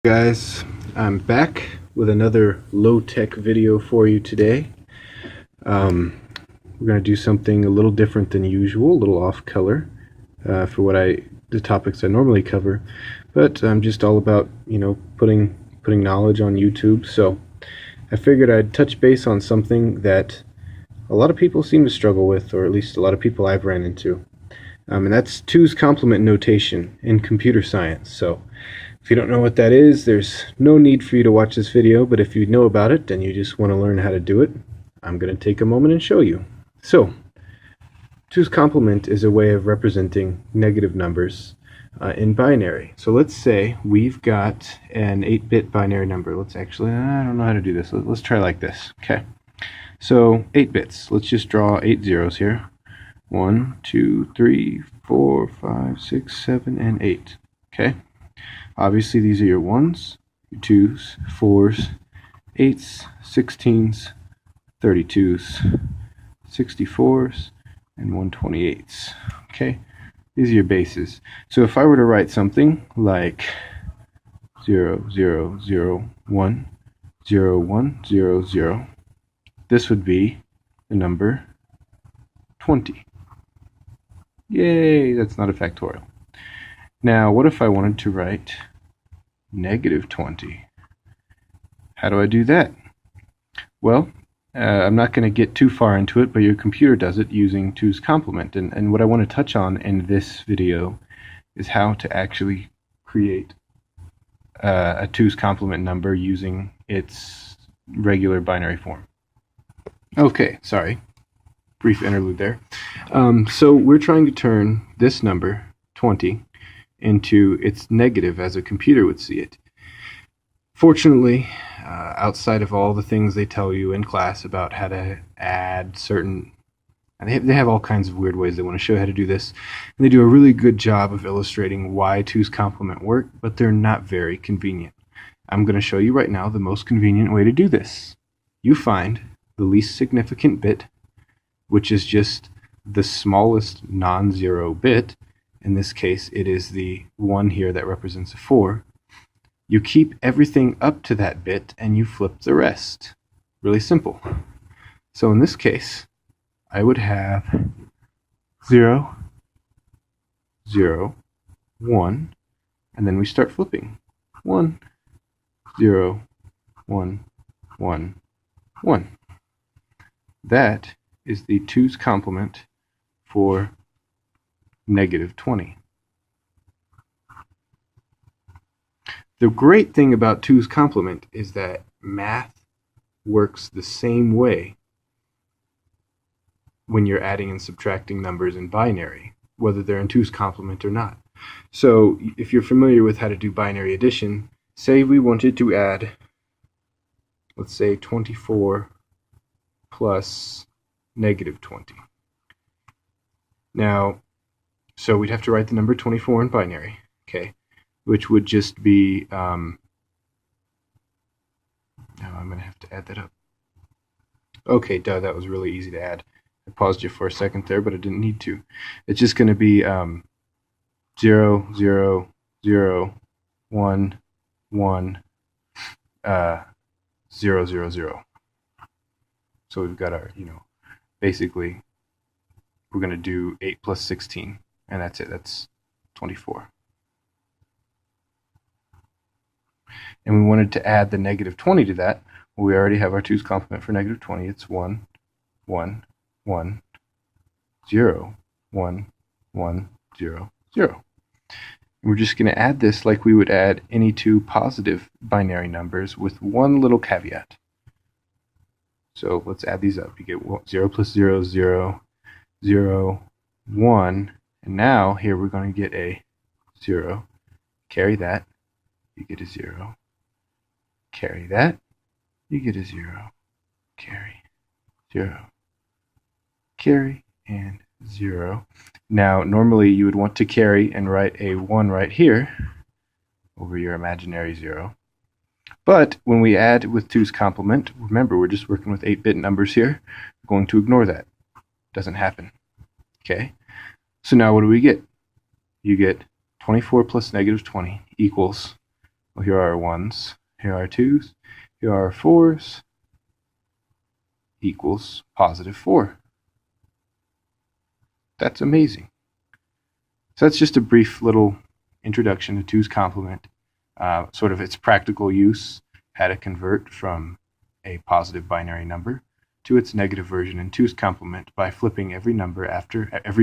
Guys, I'm back with another low-tech video for you today. We're going to do something a little different than usual, a little off color for the topics I normally cover, but I'm just all about, putting knowledge on YouTube. So I figured I'd touch base on something that a lot of people seem to struggle with, or at least a lot of people I've ran into. And that's two's complement notation in computer science. So if you don't know what that is, there's no need for you to watch this video, but if you know about it and you just want to learn how to do it, I'm going to take a moment and show you. So, two's complement is a way of representing negative numbers in binary. So let's say we've got an 8-bit binary number. I don't know how to do this. Let's try like this. Okay. So 8 bits. Let's just draw 8 zeros here. 1, 2, 3, 4, 5, 6, 7, and 8. Okay. Obviously, these are your 1s, your 2s, 4s, 8s, 16s, 32s, 64s, and 128s. Okay, these are your bases. So if I were to write something like 0, 0, 0, 1, 0, 1, 0, 0, this would be the number 20. Yay, that's not a factorial. Now, what if I wanted to write negative 20? How do I do that? Well, I'm not going to get too far into it, but your computer does it using two's complement. And what I want to touch on in this video is how to actually create a two's complement number using its regular binary form. Okay, sorry. Brief interlude there. So we're trying to turn this number, 20, into its negative as a computer would see it. Fortunately, outside of all the things they tell you in class about how to add certain, and they have all kinds of weird ways they want to show how to do this, and they do a really good job of illustrating why two's complement work, but they're not very convenient. I'm going to show you right now the most convenient way to do this. You find the least significant bit, which is just the smallest non-zero bit. In this case, it is the 1 here that represents a 4. You keep everything up to that bit, and you flip the rest. Really simple. So in this case, I would have 0, 0, 1, and then we start flipping. 1, 0, 1, 1, 1. That is the two's complement for negative 20. The great thing about two's complement is that math works the same way when you're adding and subtracting numbers in binary, whether they're in two's complement or not. So if you're familiar with how to do binary addition, say we wanted to add, let's say 24 plus negative 20. Now, so we'd have to write the number 24 in binary, okay, which would just be, now I'm going to have to add that up. Okay, duh, that was really easy to add. I paused you for a second there, but I didn't need to. It's just going to be 0, 0, 0, 1, 1, 0, 0, 0. So we've got our, basically, we're going to do 8 plus 16. And that's it. That's 24. And we wanted to add the negative 20 to that. Well, we already have our two's complement for negative 20. It's 1, 1, 1, 0, 1, 1, 0, 0. And we're just going to add this like we would add any two positive binary numbers with one little caveat. So let's add these up. You get 0 plus 0, 0, 0, 1. And now, here we're going to get a 0. Carry that, you get a 0. Carry that, you get a 0. Carry, 0. Carry, and 0. Now, normally you would want to carry and write a 1 right here over your imaginary 0. But when we add with two's complement, remember we're just working with 8-bit numbers here, we're going to ignore that. Doesn't happen. Okay? So now what do we get? You get 24 plus negative 20 equals Well, here are our 1s, here are our 2s, here are our 4s, equals positive 4. That's amazing. So that's just a brief little introduction to 2's complement, sort of its practical use, how to convert from a positive binary number to its negative version in 2's complement by flipping every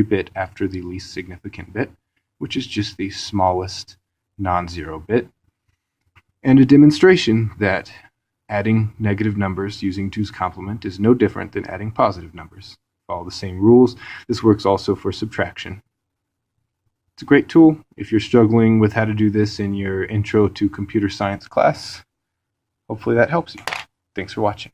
bit after the least significant bit, which is just the smallest non-zero bit, and a demonstration that adding negative numbers using 2's complement is no different than adding positive numbers. Follow the same rules. This works also for subtraction. It's a great tool if you're struggling with how to do this in your intro to computer science class. Hopefully that helps you. Thanks for watching.